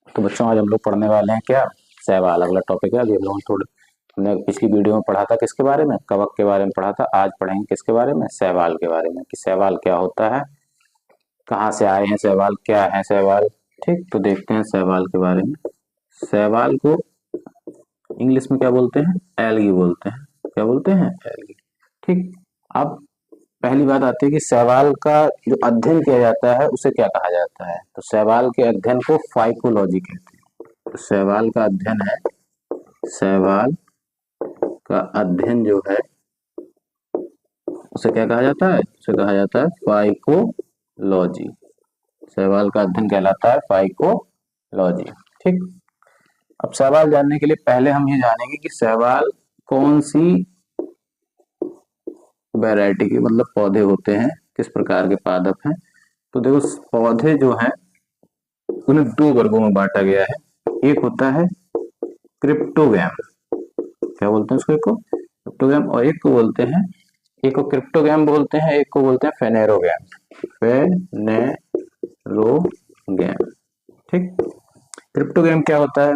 तो बच्चों आज हम लोग पढ़ने वाले हैं क्या, शैवाल। अगला टॉपिक है। अभी हम लोग थोड़े हमने पिछली वीडियो में पढ़ा था किसके बारे में, कवक के बारे में पढ़ा था। आज पढ़ेंगे किसके बारे में, शैवाल के बारे में, कि शैवाल क्या होता है, कहाँ से आए हैं शैवाल, क्या है शैवाल। ठीक, तो देखते हैं शैवाल के बारे में। शैवाल को इंग्लिश में क्या बोलते हैं, एल्गी बोलते हैं। क्या बोलते हैं, एल्गी। ठीक। अब पहली बात आती है कि शैवाल का जो अध्ययन किया जाता है उसे क्या कहा जाता है। तो शैवाल के अध्ययन को फाइकोलॉजी कहते हैं। तो शैवाल का अध्ययन है, शैवाल का अध्ययन जो है उसे क्या कहा जाता है, उसे कहा जाता है फाइकोलॉजी। शैवाल का अध्ययन कहलाता है फाइकोलॉजी। ठीक। अब शैवाल जानने के लिए पहले हम ये जानेंगे कि शैवाल कौन सी वैरायटी के मतलब पौधे होते हैं, किस प्रकार के पादप हैं। तो देखो पौधे जो हैं उन्हें दो वर्गों में बांटा गया है। एक होता है क्रिप्टोगैम, क्या बोलते हैं उसको, एक को क्रिप्टोगैम और एक को बोलते हैं, एक को क्रिप्टोगैम बोलते हैं, एक को बोलते हैं फेनेरोगैम। फेनेरोगैम। ठीक। क्रिप्टोगैम क्या होता है,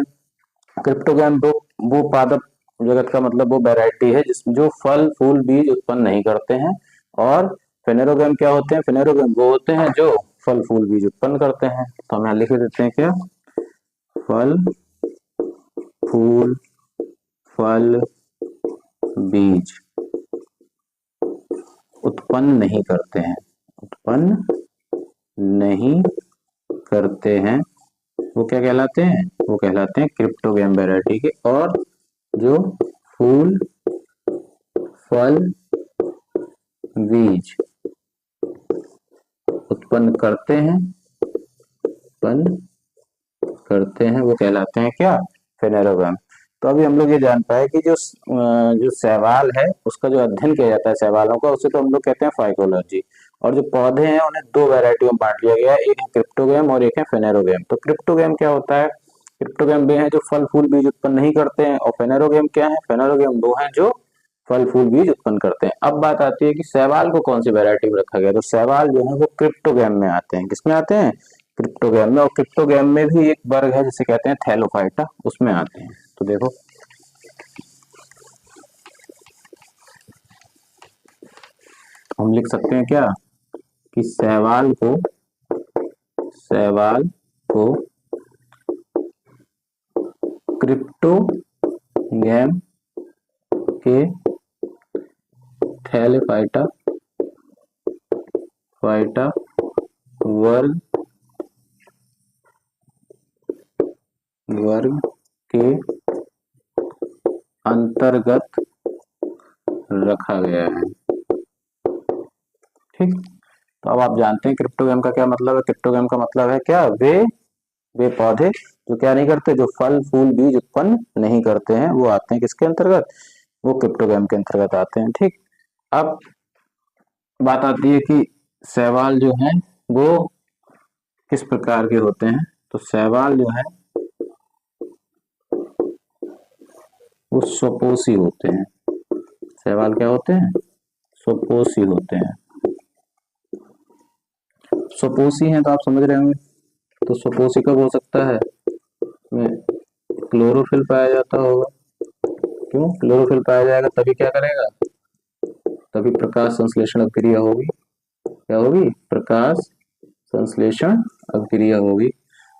क्रिप्टोगैम वो पादप जगत का मतलब वो वैरायटी है जिसमें जो फल फूल बीज उत्पन्न नहीं करते हैं। और फेनेरोगैम क्या होते हैं, फेनेरोगैम वो होते हैं जो फल फूल बीज उत्पन्न करते हैं। तो हम यहाँ लिख देते हैं क्या, फल फूल फल बीज उत्पन्न नहीं करते हैं, उत्पन्न नहीं करते हैं, वो क्या कहलाते हैं, वो कहलाते हैं क्रिप्टोगैम वैरायटी के। और जो फूल फल बीज उत्पन्न करते हैं, उत्पन्न करते हैं, वो कहलाते हैं क्या, फेनेरोगैम। तो अभी हम लोग ये जान पाए कि जो शैवाल है उसका जो अध्ययन किया जाता है शैवालों का, उसे तो हम लोग कहते हैं फाइकोलॉजी। और जो पौधे हैं उन्हें दो वैरायटी में बांट लिया गया है, एक है क्रिप्टोगैम और एक है फेनेरोगैम। तो क्रिप्टोगैम क्या होता है, क्रिप्टोगैम वे हैं जो फल फूल बीज उत्पन्न नहीं करते हैं, और फेनेरोगैम क्या है, फेनेरोगैम वो हैं जो फल फूल बीज उत्पन्न करते हैं। अब बात आती है कि शैवाल को कौन सी वैरायटी में रखा गया। तो शैवाल जो है वो क्रिप्टोगैम में आते हैं, किसमें आते हैं, क्रिप्टोगैम में। और क्रिप्टोगैम में भी एक वर्ग है जिसे कहते हैं थैलोफाइटा, उसमें आते हैं। तो देखो हम लिख सकते हैं क्या, कि शैवाल को क्रिप्टोगैम के थैलेफाइटा वर्ग के अंतर्गत रखा गया है। ठीक। तो अब आप जानते हैं क्रिप्टोगैम का क्या मतलब है। क्रिप्टोगैम का मतलब है क्या, वे पौधे जो क्या नहीं करते, जो फल फूल बीज उत्पन्न नहीं करते हैं, वो आते हैं किसके अंतर्गत, वो क्रिप्टोगैम के अंतर्गत आते हैं। ठीक। अब बात आती है कि शैवाल जो है वो किस प्रकार के होते हैं। तो शैवाल जो है वो स्वपोषी होते हैं। शैवाल क्या होते हैं, स्वपोषी होते हैं। स्वपोषी हैं तो आप समझ रहे होंगे, तो स्वपोषी कब हो सकता है, में क्लोरोफिल पाया जाता होगा। क्यों क्लोरोफिल पाया जाएगा, तभी क्या करेगा, तभी प्रकाश संश्लेषण अभिक्रिया होगी। क्या होगी, प्रकाश संश्लेषण अभिक्रिया होगी।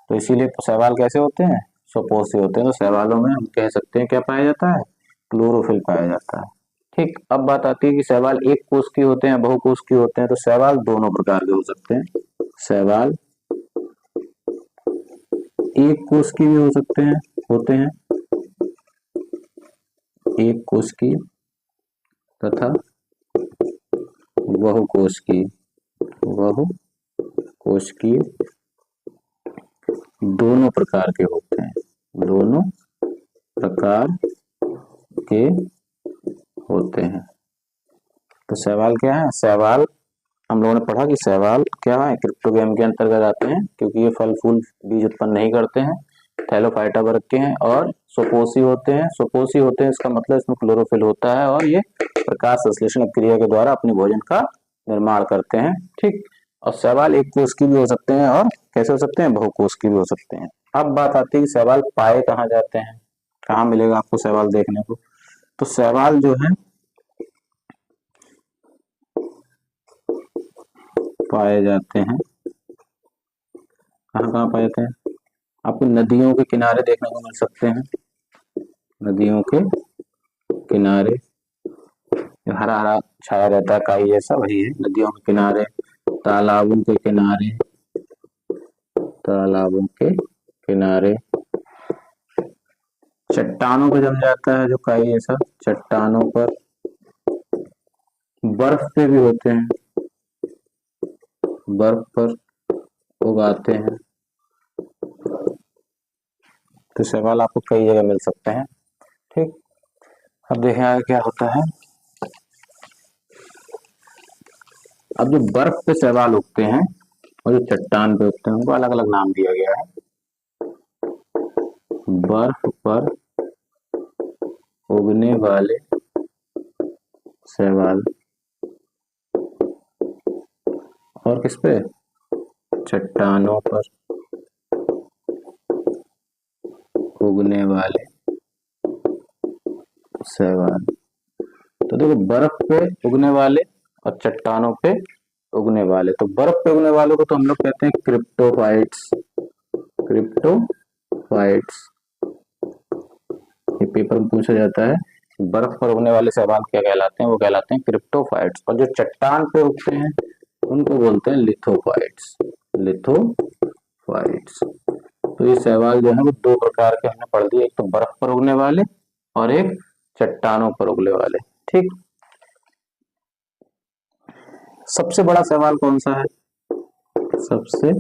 तो इसीलिए शैवाल कैसे होते हैं, स्वपोषी होते हैं। तो शैवालों में हम कह सकते हैं क्या पाया जाता है, क्लोरोफिल पाया जाता है। ठीक। अब बात आती है कि शैवाल एक कोष की होते हैं, बहुकोष की होते हैं। तो शैवाल दोनों प्रकार के हो सकते हैं। शैवाल एक कोष की भी हो सकते हैं, होते हैं एक कोष की, तथा बहुकोष की, बहुकोष की, दोनों प्रकार के होते हैं, दोनों प्रकार के होते हैं। तो शैवाल क्या है, शैवाल हम लोगों ने पढ़ा कि शैवाल क्या है, क्रिप्टोगैम के अंतर्गत आते हैं, क्योंकि ये फल फूल बीज उत्पन्न नहीं करते हैं, थैलोफाइटा वर्ग के हैं, और स्वपोषी होते हैं। स्वपोषी होते हैं इसका मतलब इसमें क्लोरोफिल होता है, और ये प्रकाश संश्लेषण क्रिया के द्वारा अपने भोजन का निर्माण करते हैं। ठीक। और शैवाल एक कोष की भी हो सकते हैं, और कैसे हो सकते हैं, बहुकोष की भी हो सकते हैं। अब बात आती है कि शैवाल पाए कहाँ जाते हैं, कहाँ मिलेगा आपको शैवाल देखने को। तो शैवाल जो है पाए जाते हैं, कहाँ कहाँ पाए जाते हैं, आपको नदियों के किनारे देखने को मिल सकते हैं। नदियों के किनारे हरा हरा छाया रहता है काई जैसा, वही है नदियों के किनारे। तालाबों के किनारे, तालाबों के किनारे, चट्टानों पर जम जाता है जो काई जैसा, चट्टानों पर, बर्फ पे भी होते हैं, बर्फ पर उगाते हैं। तो शैवाल आपको कई जगह मिल सकते हैं। ठीक, अब देखें आगे क्या होता है। अब जो बर्फ पे शैवाल उगते हैं और जो चट्टान पे उगते हैं उनको अलग अलग नाम दिया गया है। बर्फ पर उगने वाले शैवाल, और किस पे, चट्टानों पर उगने वाले शैवाल। तो देखो बर्फ पे उगने वाले और चट्टानों पे उगने वाले, तो बर्फ पे उगने वालों को तो हम लोग कहते हैं क्रिप्टोफाइट्स, क्रिप्टोफाइट्स। ये पेपर में पूछा जाता है, बर्फ पर उगने वाले शैवाल क्या कहलाते हैं, वो कहलाते हैं क्रिप्टोफाइट्स। और जो चट्टान पे उगते हैं उनको बोलते हैं लिथोफाइट्स, लिथोफाइट्स। तो ये शैवाल जो है वो दो प्रकार के हमने पढ़ दिए, एक तो बर्फ पर उगने वाले और एक चट्टानों पर उगने वाले। ठीक, सबसे बड़ा शैवाल कौन सा है, सबसे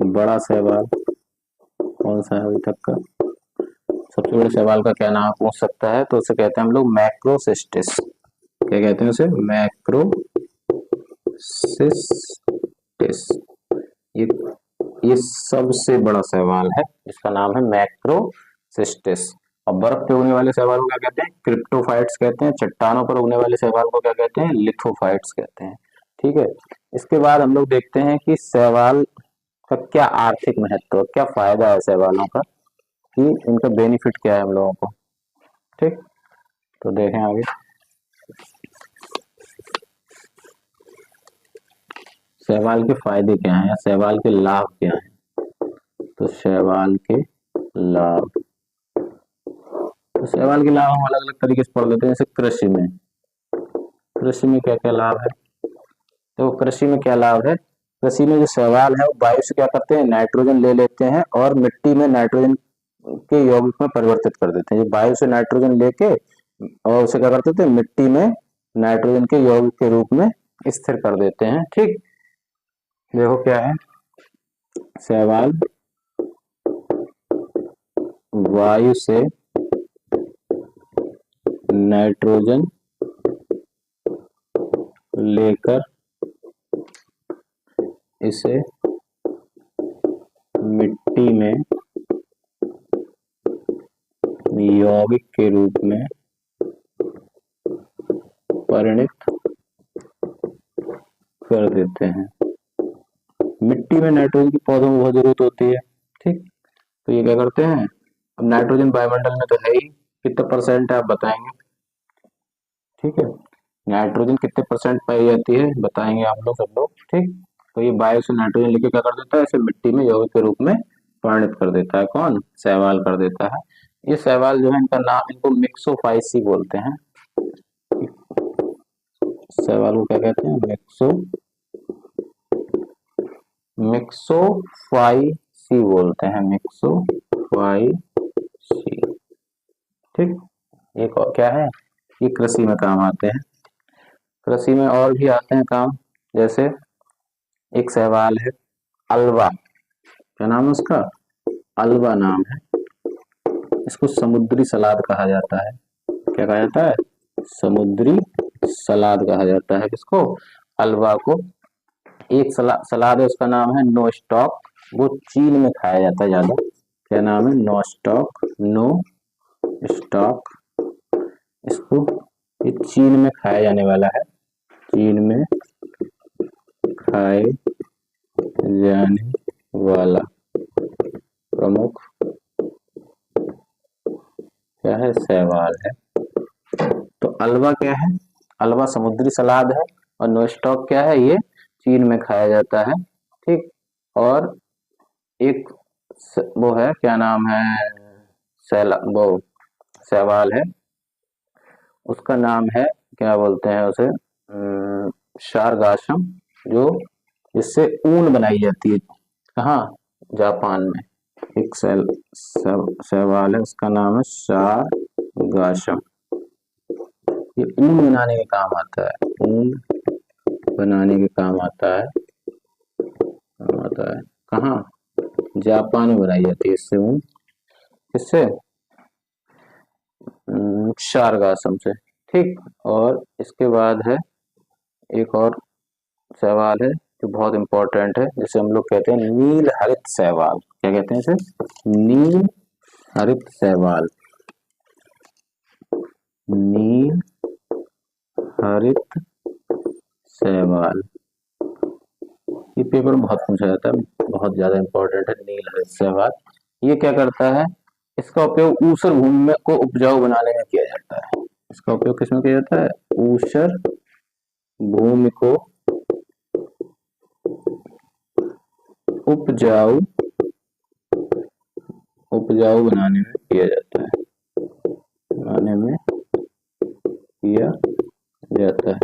बड़ा शैवाल कौन सा है अभी तक का, सबसे बड़े शैवाल का क्या नाम पूछ सकता है, तो उसे कहते हैं हम लोग मैक्रोसिस्टिस। क्या कहते हैं उसे, मैक्रोसिस्टिस। ये ये सबसे बड़ा शैवाल है, इसका नाम है मैक्रोसिस्टिस। और बर्फ पे उगने वाले शैवाल को क्या कहते हैं, क्रिप्टोफाइट्स कहते हैं। चट्टानों पर उगने वाले शैवाल को क्या कहते हैं, लिथोफाइट्स कहते हैं। ठीक है, इसके बाद हम लोग देखते हैं कि शैवाल का क्या आर्थिक महत्व है, क्या फायदा है शैवालों का, कि इनका बेनिफिट क्या है हम लोगों को। ठीक, तो देखें आगे। शैवाल के फायदे क्या हैं या शैवाल के लाभ क्या हैं, तो शैवाल के लाभ, तो शैवाल के लाभ हम अलग अलग तरीके से पढ़ लेते हैं। जैसे कृषि में, कृषि में क्या क्या लाभ है, तो कृषि में क्या लाभ है, कृषि में जो शैवाल है वो वायु से क्या करते हैं, नाइट्रोजन ले लेते हैं और मिट्टी में नाइट्रोजन के यौगिक में परिवर्तित कर देते हैं। वायु से नाइट्रोजन लेके और उसे क्या करते थे, मिट्टी में नाइट्रोजन के यौगिक के रूप में स्थिर कर देते हैं। ठीक, देखो क्या है, शैवाल वायु से नाइट्रोजन लेकर इसे मिट्टी में यौगिक के रूप में परिणित कर देते हैं। मिट्टी में नाइट्रोजन की पौधों में बहुत जरूरत होती है। ठीक, तो ये क्या करते हैं, अब नाइट्रोजन वायुमंडल में तो है ही, कितने परसेंट है आप बताएंगे। ठीक है, नाइट्रोजन कितने परसेंट पाई जाती है बताएंगे आप लोग, सब लोग। ठीक, तो ये वायु से नाइट्रोजन लेके क्या कर देता है, इसे मिट्टी में यौगिक के रूप में परिणित कर देता है। कौन, शैवाल कर देता है। ये शैवाल जो है इनका नाम, इनको मिक्सोफाइसी बोलते हैं। शैवाल को क्या कहते हैं, मिक्सोफाइसी बोलते हैं, मिक्सोफाइसी। ठीक, एक और क्या है, ये कृषि में काम आते हैं। कृषि में और भी आते हैं काम, जैसे एक शैवाल है अलवा, क्या नाम है उसका, अलवा नाम है। इसको समुद्री सलाद कहा जाता है। क्या कहा जाता है, समुद्री सलाद कहा जाता है किसको, अलवा को। एक सलाद है उसका नाम है नो स्टॉक, वो चीन में खाया जाता है ज्यादा। क्या नाम है, नो स्टॉक, नो स्टॉक। इसको ये चीन में खाया जाने वाला है, चीन में खाए जाने वाला प्रमुख क्या है, शैवाल है। तो अल्वा क्या है, अल्वा समुद्री सलाद है। और नोस्टॉक क्या है, ये चीन में खाया जाता है। ठीक। और एक वो है, क्या नाम है, वो शैवाल है, उसका नाम है, क्या बोलते हैं उसे, शारगासम, जो जिससे ऊन बनाई जाती है। कहाँ, जापान में। एक शैवाल है, उसका नाम है शारगासम। ये ऊन बनाने के काम आता है, ऊन बनाने के काम आता है, कहाँ, जापान में बनाई जाती है इससे ऊन, किससे, शारगासम से। ठीक। और इसके बाद है एक और शैवाल है जो बहुत इंपॉर्टेंट है, जिसे हम लोग कहते हैं नील हरित शैवाल। क्या कहते हैं इसे, नील हरित शैवाल। नील हरित शैवाल, ये पेपर में बहुत पूछा जाता है, बहुत ज्यादा इंपॉर्टेंट है नील हरित शैवाल। ये क्या करता है, इसका उपयोग ऊसर भूमि में को उपजाऊ बनाने में किया जाता है। इसका उपयोग किसमें किया जाता है, ऊसर भूमि को उपजाऊ उपजाऊ बनाने में किया जाता है, बनाने में किया जाता है।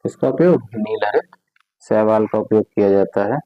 इसका उपयोग नील हरित शैवाल का उपयोग किया जाता है।